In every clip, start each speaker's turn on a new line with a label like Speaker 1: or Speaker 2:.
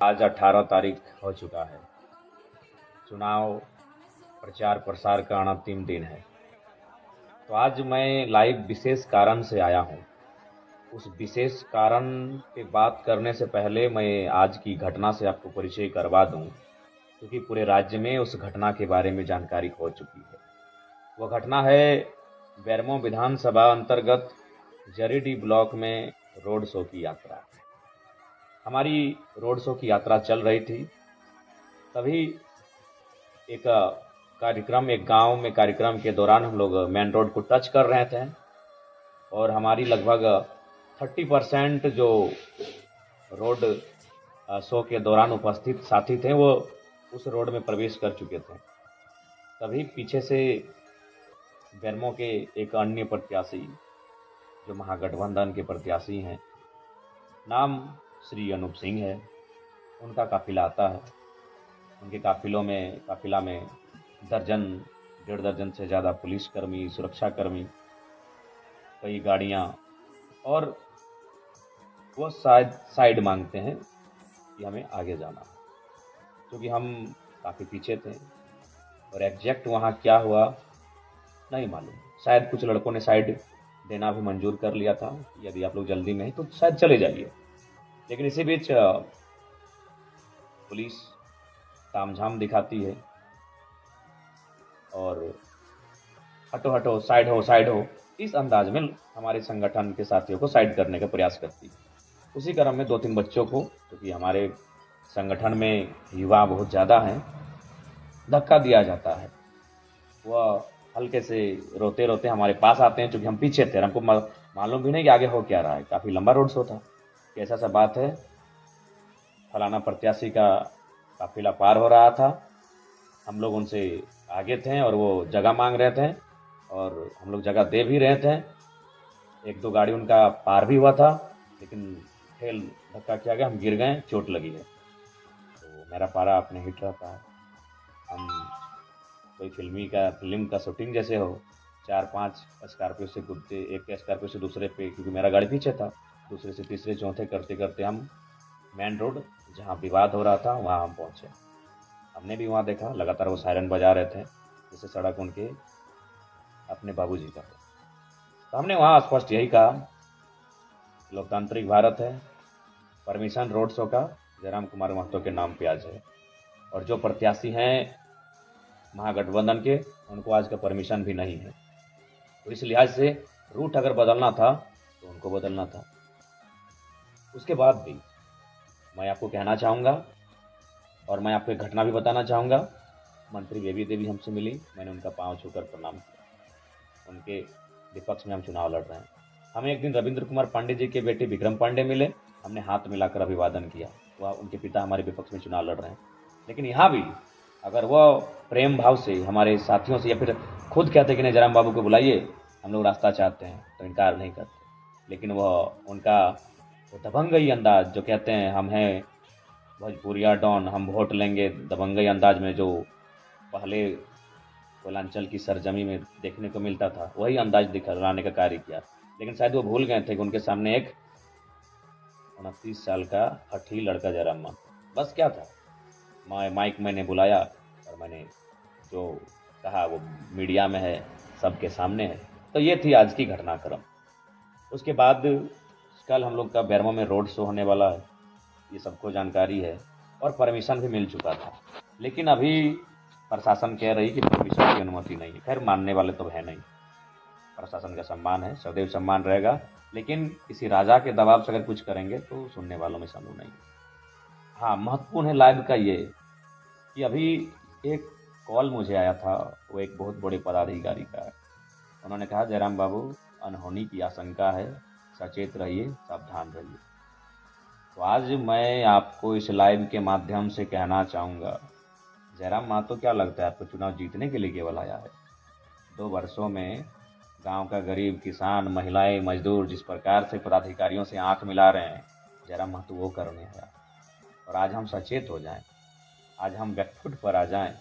Speaker 1: आज 18 तारीख हो चुका है। चुनाव प्रचार प्रसार का अंतिम दिन है। तो आज मैं लाइव विशेष कारण से आया हूँ। उस विशेष कारण पे बात करने से पहले मैं आज की घटना से आपको परिचय करवा दूँ, क्योंकि पूरे राज्य में उस घटना के बारे में जानकारी हो चुकी है। वह घटना है बेरमो विधानसभा अंतर्गत जरीडीह ब्लॉक में रोड शो की यात्रा। हमारी रोड शो की यात्रा चल रही थी, तभी एक एक गांव में कार्यक्रम के दौरान हम लोग मेन रोड को टच कर रहे थे और हमारी लगभग 30% जो रोड शो के दौरान उपस्थित साथी थे वो उस रोड में प्रवेश कर चुके थे। तभी पीछे से बेरमो के एक अन्य प्रत्याशी जो महागठबंधन के प्रत्याशी हैं, नाम श्री अनूप सिंह है, उनका काफिला आता है। उनके काफिला में दर्जन 1.5 दर्जन से ज़्यादा पुलिसकर्मी, सुरक्षाकर्मी, कई गाड़ियाँ, और वो शायद साइड मांगते हैं कि हमें आगे जाना है, क्योंकि हम काफ़ी पीछे थे और एग्जैक्ट वहाँ क्या हुआ नहीं मालूम। शायद कुछ लड़कों ने साइड देना भी मंजूर कर लिया था, यदि आप लोग जल्दी में हैं तो शायद चले जाइए। लेकिन इसी बीच पुलिस तामझाम दिखाती है और हटो हटो, साइड हो, इस अंदाज में हमारे संगठन के साथियों को साइड करने का प्रयास करती है। उसी क्रम में 2-3 बच्चों को, क्योंकि हमारे संगठन में युवा बहुत ज़्यादा हैं, धक्का दिया जाता है। वह हल्के से रोते रोते हमारे पास आते हैं, क्योंकि हम पीछे थे और हमको मालूम भी नहीं कि आगे हो क्या रहा है। काफ़ी लंबा रोड शो था। कैसा सा बात है, फलाना प्रत्याशी का काफिला पार हो रहा था, हम लोग उनसे आगे थे और वो जगह मांग रहे थे और हम लोग जगह दे भी रहे थे। 1-2 गाड़ी उनका पार भी हुआ था, लेकिन ठेल धक्का किया गया, हम गिर गए, चोट लगी है। तो मेरा पारा अपने हिट रहता है। हम कोई फिल्म का शूटिंग जैसे हो, 4-5 स्कॉर्पियो से कूदते, एक स्कॉर्पियो से दूसरे पे, क्योंकि मेरा गाड़ी पीछे था, दूसरे से तीसरे चौथे करते करते हम मेन रोड जहाँ विवाद हो रहा था वहाँ हम पहुँचे। हमने भी वहाँ देखा, लगातार वो सायरन बजा रहे थे, जैसे सड़क उनके अपने बाबूजी का। तो हमने वहाँ स्पष्ट यही कहा, लोकतांत्रिक भारत है, परमिशन रोड शो का जयराम कुमार महतो के नाम पे आज है, और जो प्रत्याशी हैं महागठबंधन के, उनको आज का परमिशन भी नहीं है। तो इस लिहाज से रूट अगर बदलना था तो उनको बदलना था। उसके बाद भी मैं आपको कहना चाहूँगा और मैं आपको एक घटना भी बताना चाहूँगा। मंत्री बेबी देवी हमसे मिली, मैंने उनका पाँव छूकर प्रणाम किया। उनके विपक्ष में हम चुनाव लड़ रहे हैं। हमें एक दिन रविंद्र कुमार पांडे जी के बेटे विक्रम पांडे मिले, हमने हाथ मिलाकर अभिवादन किया। वह उनके पिता हमारे विपक्ष में चुनाव लड़ रहे हैं। लेकिन यहाँ भी अगर वह प्रेम भाव से हमारे साथियों से, या फिर खुद कहते कि नहीं जयराम बाबू को बुलाइए, हम लोग रास्ता चाहते हैं, तो इनकार नहीं करते। लेकिन वह उनका वो दबंगई अंदाज, जो कहते हैं हम हैं भोजपुरिया डॉन, हम वोट लेंगे, दबंगई अंदाज में जो पहले कोयलांचल की सरजमी में देखने को मिलता था, वही अंदाज दिखलाने का कार्य किया। लेकिन शायद वो भूल गए थे कि उनके सामने एक 29 साल का हठी लड़का जयराम महतो, बस क्या था। माइक मैंने बुलाया और मैंने जो कहा वो मीडिया में है, सबके सामने है। तो ये थी आज की घटनाक्रम। उसके बाद कल हम लोग का बेरमो में रोड शो होने वाला है, ये सबको जानकारी है और परमिशन भी मिल चुका था। लेकिन अभी प्रशासन कह रही कि परमिशन की अनुमति नहीं है। खैर, मानने वाले तो है नहीं, प्रशासन का सम्मान है, सदैव सम्मान रहेगा। लेकिन किसी राजा के दबाव से अगर कुछ करेंगे तो सुनने वालों में समूह नहीं। हाँ, महत्वपूर्ण है लाइव का ये कि अभी एक कॉल मुझे आया था, वो एक बहुत बड़े पदाधिकारी का है। उन्होंने कहा जयराम बाबू, अनहोनी की आशंका है, सचेत रहिए, सावधान रहिए। तो आज मैं आपको इस लाइव के माध्यम से कहना चाहूँगा, जयराम महतो क्या लगता है आपको चुनाव जीतने के लिए केवल आया है? 2 वर्षों में गांव का गरीब किसान, महिलाएं, मजदूर जिस प्रकार से पदाधिकारियों से आंख मिला रहे हैं, जयराम महतो वो करने आया। और आज हम सचेत हो जाएं, आज हम बैकफुट पर आ जाएं।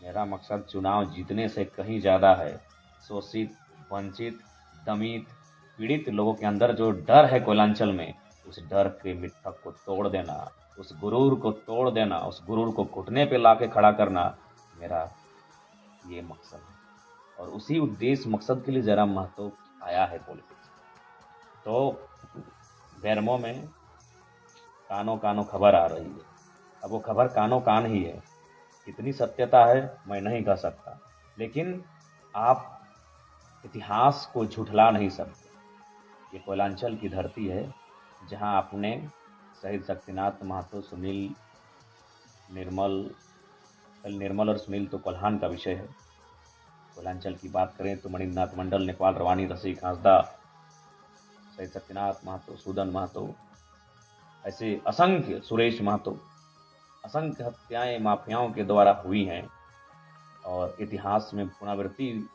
Speaker 1: मेरा मकसद चुनाव जीतने से कहीं ज़्यादा है। शोषित, वंचित, दमित, पीड़ित लोगों के अंदर जो डर है कोयलांचल में, उस डर के मिट्ठक को तोड़ देना, उस गुरूर को तोड़ देना, उस गुरूर को घुटने पे ला के खड़ा करना मेरा ये मकसद है। और उसी उद्देश्य मकसद के लिए जयराम महतो आया है पॉलिटिक्स। तो बेरमो में कानो कानो खबर आ रही है। अब वो खबर कानो कान ही है, कितनी सत्यता है मैं नहीं कह सकता, लेकिन आप इतिहास को झुठला नहीं सकते। ये कोयलांचल की धरती है जहां आपने शहीद शक्तिनाथ महतो, सुनील निर्मल और सुनील तो कोल्हान का विषय है। कोयलांचल की बात करें तो मणिनाथ मंडल, नेपाल रवानी, रसिक हांसदा, शहीद शक्तिनाथ महतो, सूदन महतो, ऐसे असंख्य, सुरेश महतो, असंख्य हत्याएं माफियाओं के द्वारा हुई हैं। और इतिहास में पुनरावृत्ति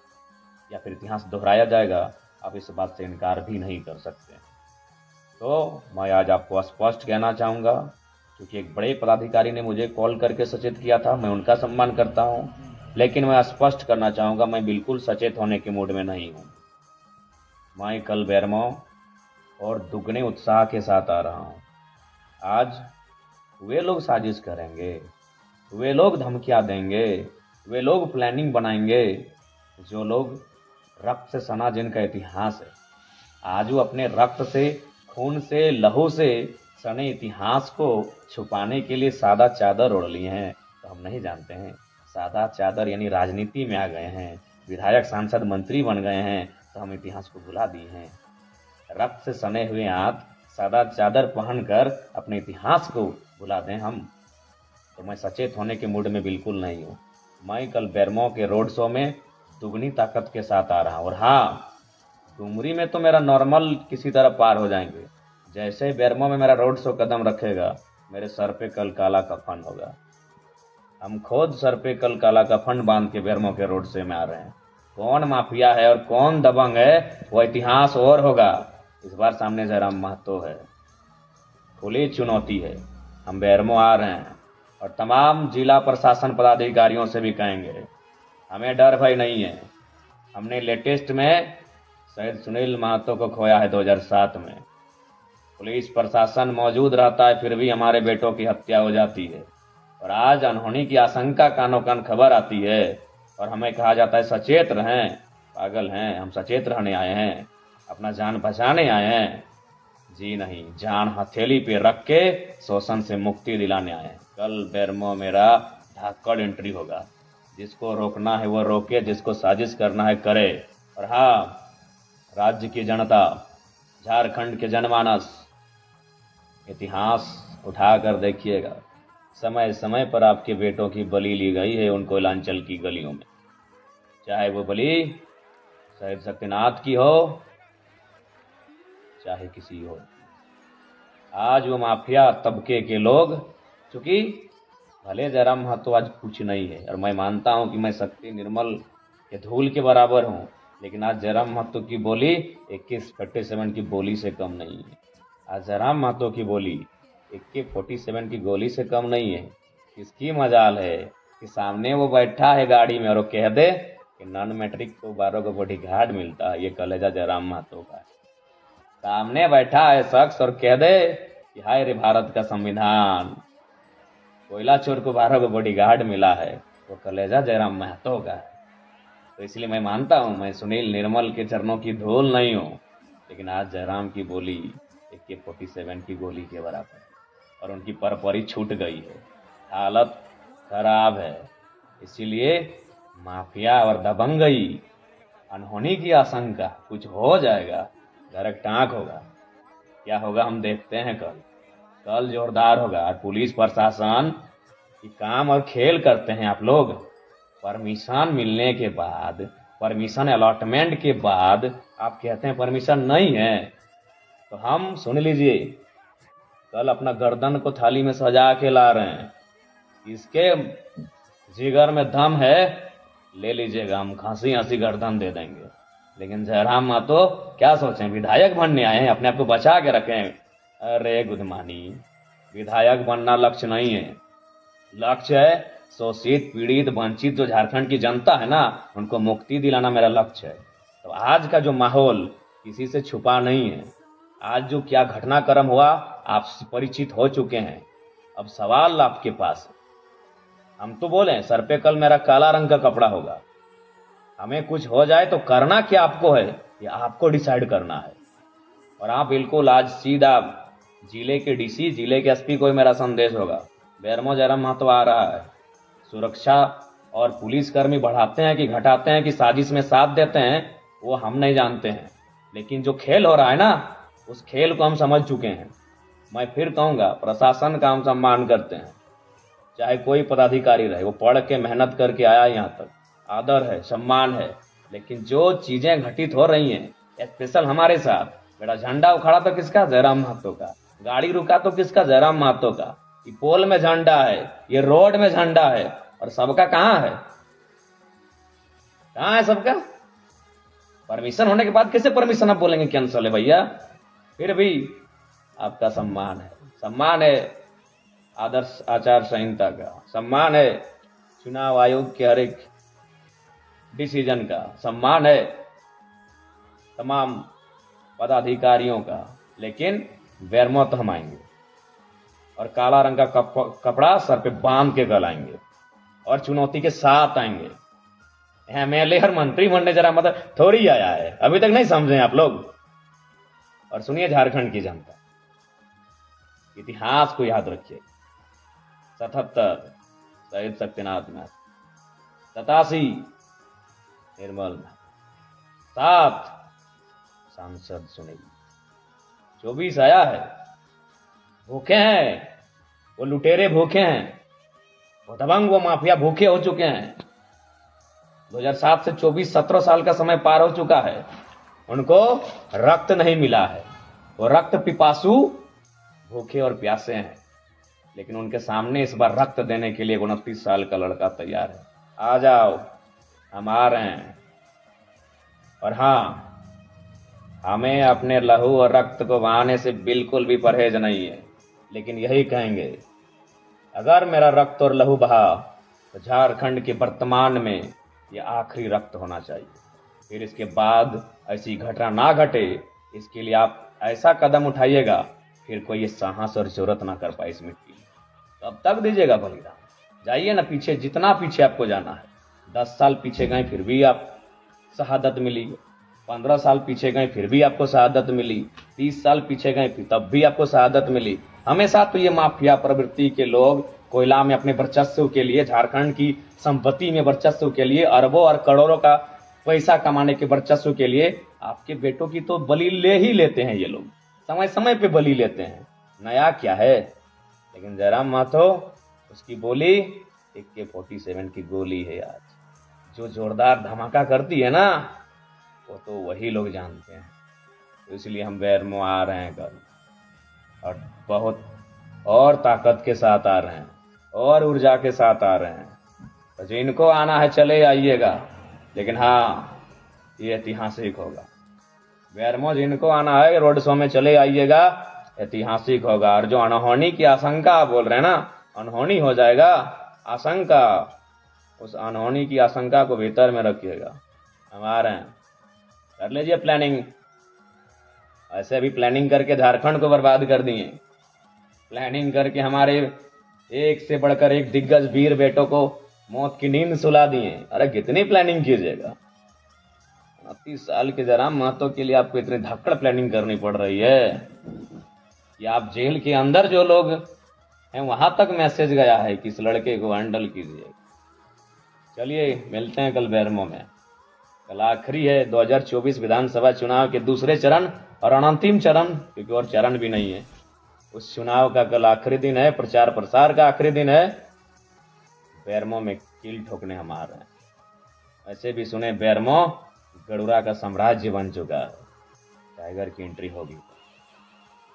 Speaker 1: या फिर इतिहास दोहराया जाएगा, आप इस बात से इनकार भी नहीं कर सकते। तो मैं आज आपको स्पष्ट कहना चाहूँगा, क्योंकि एक बड़े पदाधिकारी ने मुझे कॉल करके सचेत किया था, मैं उनका सम्मान करता हूँ, लेकिन मैं स्पष्ट करना चाहूँगा मैं बिल्कुल सचेत होने के मूड में नहीं हूँ। मैं कल बेरमो और दुगने उत्साह के साथ आ रहा हूँ। आज वे लोग साजिश करेंगे, वे लोग धमकियाँ देंगे, वे लोग प्लानिंग बनाएंगे, जो लोग रक्त से सना जिनका इतिहास है, आज वो अपने रक्त से, खून से, लहू से सने इतिहास को छुपाने के लिए सादा चादर ओढ़ लिए हैं। तो हम नहीं जानते हैं, सादा चादर यानी राजनीति में आ गए हैं, विधायक, सांसद, मंत्री बन गए हैं, तो हम इतिहास को भुला दिए हैं। रक्त से सने हुए हाथ सादा चादर पहनकर अपने इतिहास को भुला दें हम, तो मैं सचेत होने के मूड में बिल्कुल नहीं हूँ। मैं कल बेरमो के रोड शो में दुगनी ताकत के साथ आ रहा हूँ। और हाँ, डुमरी में तो मेरा नॉर्मल किसी तरह पार हो जाएंगे, जैसे बेरमो में मेरा रोड शो कदम रखेगा, मेरे सर पे कल काला कफन होगा। हम खुद सर पे कल काला कफन बांध के बेरमो के रोड शो में आ रहे हैं। कौन माफिया है और कौन दबंग है वो इतिहास और होगा। इस बार सामने जयराम महतो है, खुली चुनौती है। हम बेरमो आ रहे हैं और तमाम जिला प्रशासन पदाधिकारियों से भी कहेंगे, हमें डर भय नहीं है। हमने लेटेस्ट में शहीद सुनील महतो को खोया है 2007 में। पुलिस प्रशासन मौजूद रहता है, फिर भी हमारे बेटों की हत्या हो जाती है। और आज अनहोनी की आशंका कानों कान खबर आती है और हमें कहा जाता है सचेत रहें। पागल हैं हम, सचेत रहने आए हैं, अपना जान बचाने आए हैं? जी नहीं, जान हथेली पे रख के शोषण से मुक्ति दिलाने आए हैं। कल बेरमो मेरा धाकड़ एंट्री होगा। जिसको रोकना है वो रोके, जिसको साजिश करना है करे। और हाँ, राज्य की जनता, झारखंड के जनमानस, इतिहास उठा कर देखिएगा। समय समय पर आपके बेटों की बलि ली गई है उन कोयलांचल की गलियों में, चाहे वो बलि शहीद शक्तिनाथ की हो, चाहे किसी और। आज वो माफिया तबके के लोग, चूंकि भले जयराम महतो आज कुछ नहीं है, और मैं मानता हूं कि मैं शक्ति निर्मल के धूल के बराबर हूं, लेकिन आज जयराम महतो की बोली AK-47 की बोली से कम नहीं है। आज जयराम महतो की बोली AK-47 की गोली से कम नहीं है। किसकी मजाल है कि सामने वो बैठा है गाड़ी में और वो कह दे कि नॉन मैट्रिक को 12 को बॉडीगार्ड मिलता है, ये कलेजा जयराम महतो का है। सामने बैठा है शख्स और कह दे कि हाय रे भारत का संविधान, कोयला चोर को 12 को बॉडीगार्ड मिला है, वो कलेजा जयराम महतो का है। तो इसलिए मैं मानता हूं मैं सुनील निर्मल के चरणों की धूल नहीं हूं, लेकिन आज जयराम की बोली AK-47 की गोली के बराबर है और उनकी परपरी छूट गई है, हालत खराब है। इसीलिए माफिया और दबंगई, अनहोनी की आशंका, कुछ हो जाएगा, घर टाँक होगा। क्या होगा हम देखते हैं कल जोरदार होगा। पुलिस प्रशासन की काम और खेल करते हैं आप लोग। परमिशन मिलने के बाद, परमिशन अलॉटमेंट के बाद आप कहते हैं परमिशन नहीं है, तो हम सुन लीजिए, कल अपना गर्दन को थाली में सजा के ला रहे हैं। इसके जिगर में दम है, ले लीजिएगा, हम खांसी हंसी गर्दन दे देंगे। लेकिन जयराम महतो क्या सोचें, विधायक बनने आए हैं, अपने आप को बचा के रखें। अरे गुदमानी, विधायक बनना लक्ष्य नहीं है। लक्ष्य है शोषित, पीड़ित, वंचित जो झारखंड की जनता है ना, उनको मुक्ति दिलाना मेरा लक्ष्य है। तो आज का जो माहौल किसी से छुपा नहीं है। आज जो क्या घटनाक्रम हुआ आप परिचित हो चुके हैं। अब सवाल आपके पास है, हम तो बोले सर पे कल मेरा काला रंग का कपड़ा होगा, हमें कुछ हो जाए तो करना क्या आपको है, ये आपको डिसाइड करना है। और हाँ बिल्कुल, आज सीधा जिले के डीसी, जिले के एसपी को मेरा संदेश होगा, बेरमो जरम महतो आ रहा है। सुरक्षा और पुलिसकर्मी बढ़ाते हैं कि घटाते हैं कि साजिश में साथ देते हैं, वो हम नहीं जानते हैं, लेकिन जो खेल हो रहा है ना, उस खेल को हम समझ चुके हैं। मैं फिर कहूँगा, प्रशासन का हम सम्मान करते हैं, चाहे कोई पदाधिकारी रहे, वो पढ़ के मेहनत करके आया यहाँ तक, आदर है, सम्मान है। लेकिन जो चीजें घटित हो रही हैं, स्पेशल हमारे साथ, मेरा झंडा उखाड़ा तो किसका, जयराम महतो का, गाड़ी रुका तो किसका, जयराम महतो का, ये पोल में झंडा है, ये रोड में झंडा है, और सबका कहाँ है, कहाँ है सबका? परमिशन होने के बाद कैसे परमिशन आप बोलेंगे कैंसल है भैया? फिर भी आपका सम्मान है, सम्मान है आदर्श आचार संहिता का, सम्मान है चुनाव आयोग के हर एक डिसीजन का, सम्मान है तमाम पदाधिकारियों का। लेकिन बेरमो तो हम आएंगे और काला रंग का कपड़ा सर पे बांध के कल आएंगे और चुनौती के साथ आएंगे। एमएलए और मंत्री बनने जरा मतलब थोड़ी आया है, अभी तक नहीं समझे आप लोग। और सुनिए झारखंड की जनता, इतिहास को याद रखिए, 77 शहीद शक्तिनाथ में, 87 निर्मल में, 7 सांसद सुनील, 24 आया है। भूखे हैं वो लुटेरे, भूखे हैं वो दबंग, वो माफिया भूखे हो चुके हैं। 2007 से 24 17 साल का समय पार हो चुका है, उनको रक्त नहीं मिला है, वो रक्त पिपासु भूखे और प्यासे हैं। लेकिन उनके सामने इस बार रक्त देने के लिए 29 साल का लड़का तैयार है। आ जाओ, हम आ रहे हैं। और हाँ, हमें अपने लहू और रक्त को बहाने से बिल्कुल भी परहेज नहीं है, लेकिन यही कहेंगे, अगर मेरा रक्त और लहू बहा तो झारखंड के वर्तमान में यह आखिरी रक्त होना चाहिए। फिर इसके बाद ऐसी घटना ना घटे, इसके लिए आप ऐसा कदम उठाइएगा फिर कोई ये साहस और जरूरत ना कर पाए इस मिट्टी में। तब तक दीजिएगा बलिदान, जाइए ना पीछे, जितना पीछे आपको जाना है। 10 साल पीछे गए फिर भी आप शहादत मिली, 15 साल पीछे गए फिर भी आपको शहादत मिली, 30 साल पीछे गए फिर तब भी आपको शहादत मिली। हमेशा तो ये माफिया प्रवृत्ति के लोग कोयला में अपने वर्चस्व के लिए, झारखंड की संपत्ति में वर्चस्व के लिए, अरबों और करोड़ों का पैसा कमाने के वर्चस्व के लिए आपके बेटों की तो बलि ले ही लेते हैं ये लोग, समय समय पे बलि लेते हैं। नया क्या है? लेकिन जयराम महतो, उसकी बोली AK-47 की गोली है आज, जो जोरदार धमाका करती है ना, वो तो वही लोग जानते हैं। तो इसलिए हम बेरमो आ रहे हैं कल, और बहुत और ताकत के साथ आ रहे हैं, और ऊर्जा के साथ आ रहे हैं। तो जिनको आना है चले आइएगा, लेकिन हाँ, ये ऐतिहासिक होगा। बेरमो जिनको आना है रोड शो में चले आइएगा, ऐतिहासिक होगा। और जो अनहोनी की आशंका आप बोल रहे हैं ना, अनहोनी हो जाएगा, आशंका, उस अनहोनी की आशंका को भीतर में रखिएगा। हम आ रहे हैं, कर लीजिए प्लानिंग। ऐसे भी प्लानिंग करके झारखंड को बर्बाद कर दिए, प्लानिंग करके हमारे एक से बढ़कर एक दिग्गज वीर बेटों को मौत की नींद सुला दिए। अरे कितनी प्लानिंग कीजिएगा? 29 साल के जयराम महतो के लिए आपको इतनी धक्कड़ प्लानिंग करनी पड़ रही है कि आप जेल के अंदर जो लोग हैं वहां तक मैसेज गया है कि इस लड़के को हैंडल कीजिए। चलिए मिलते हैं कल बेरमो में। कल आखिरी है 2024 विधानसभा चुनाव के दूसरे चरण और अंतिम चरण, क्योंकि और चरण भी नहीं है। उस चुनाव का कल आखिरी दिन है, प्रचार प्रसार का आखिरी दिन है। बेरमो में कील ठोकने हम आ रहे हैं। ऐसे भी सुने बेरमो गड़ुरा का साम्राज्य बन चुका है, टाइगर की एंट्री होगी।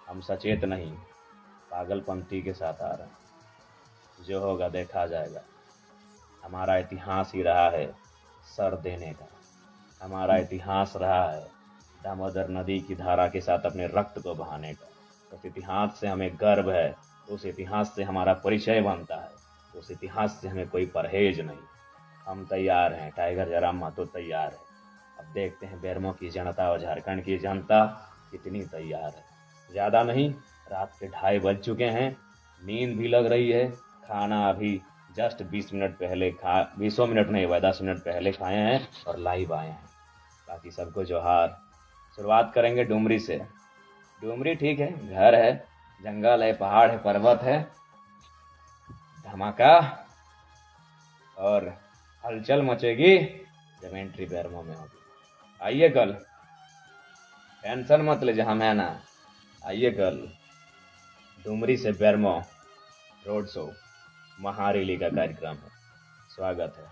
Speaker 1: हम सचेत नहीं, पागलपंथी के साथ आ रहे हैं। जो होगा देखा जाएगा। हमारा इतिहास ही रहा है सर देने का, हमारा इतिहास रहा है दामोदर नदी की धारा के साथ अपने रक्त को बहाने का। उस इतिहास से हमें गर्व है, उस इतिहास से हमारा परिचय बनता है, उस इतिहास से हमें कोई परहेज नहीं। हम तैयार हैं, टाइगर जयराम महतो तैयार है। अब देखते हैं बेरमो की जनता और झारखंड की जनता कितनी तैयार है। ज़्यादा नहीं, रात के 2:30 बज चुके हैं। नींद भी लग रही है। खाना अभी जस्ट 20 मिनट पहले 20 मिनट नहीं हुआ, 10 मिनट पहले खाए हैं और लाइव आए हैं। बाकी सबको जोहार। शुरुआत करेंगे डुमरी से। डुमरी ठीक है, घर है, जंगल है, पहाड़ है, पर्वत है, धमाका और हलचल मचेगी जब एंट्री बैरमो में होगी। आइए कल, टेंशन मत लीजिए, हम है ना। आइए कल डुमरी से बैरमो रोड शो महारेली का कार्यक्रम है। स्वागत है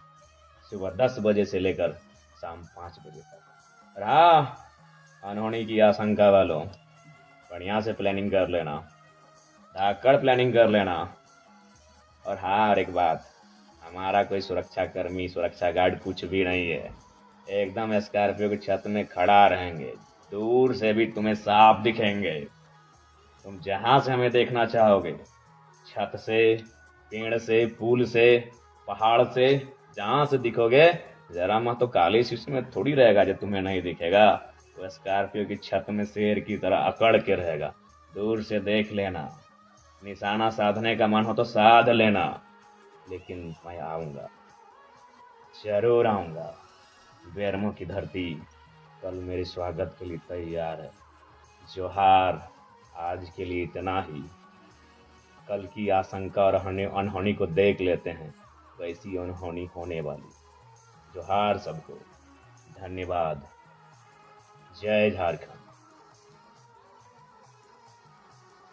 Speaker 1: सुबह 10 बजे से लेकर शाम 5 बजे तक। रहा अनहोनी की आशंका वालों, बढ़िया से प्लानिंग कर लेना, धाकड़ प्लानिंग कर लेना। और हाँ, और एक बात, हमारा कोई सुरक्षा कर्मी, सुरक्षा गार्ड कुछ भी नहीं है। एकदम स्कॉर्पियो की छत में खड़ा रहेंगे, दूर से भी तुम्हें साफ दिखेंगे। तुम जहां से हमें देखना चाहोगे, छत से, पेड़ से, पुल से, पहाड़ से, जहां से दिखोगे, जरा मत तो काली शीश में थोड़ी रहेगा जो तुम्हें नहीं दिखेगा। वो स्कॉर्पियो की छत में शेर की तरह अकड़ के रहेगा। दूर से देख लेना, निशाना साधने का मन हो तो साध लेना। लेकिन मैं आऊंगा, जरूर आऊंगा। बैरमो की धरती कल मेरे स्वागत के लिए तैयार है। जोहार। आज के लिए इतना ही। कल की आशंका और अनहोनी को देख लेते हैं, वैसी अनहोनी होने वाली। जोहार सबको, धन्यवाद। जय झारखंड।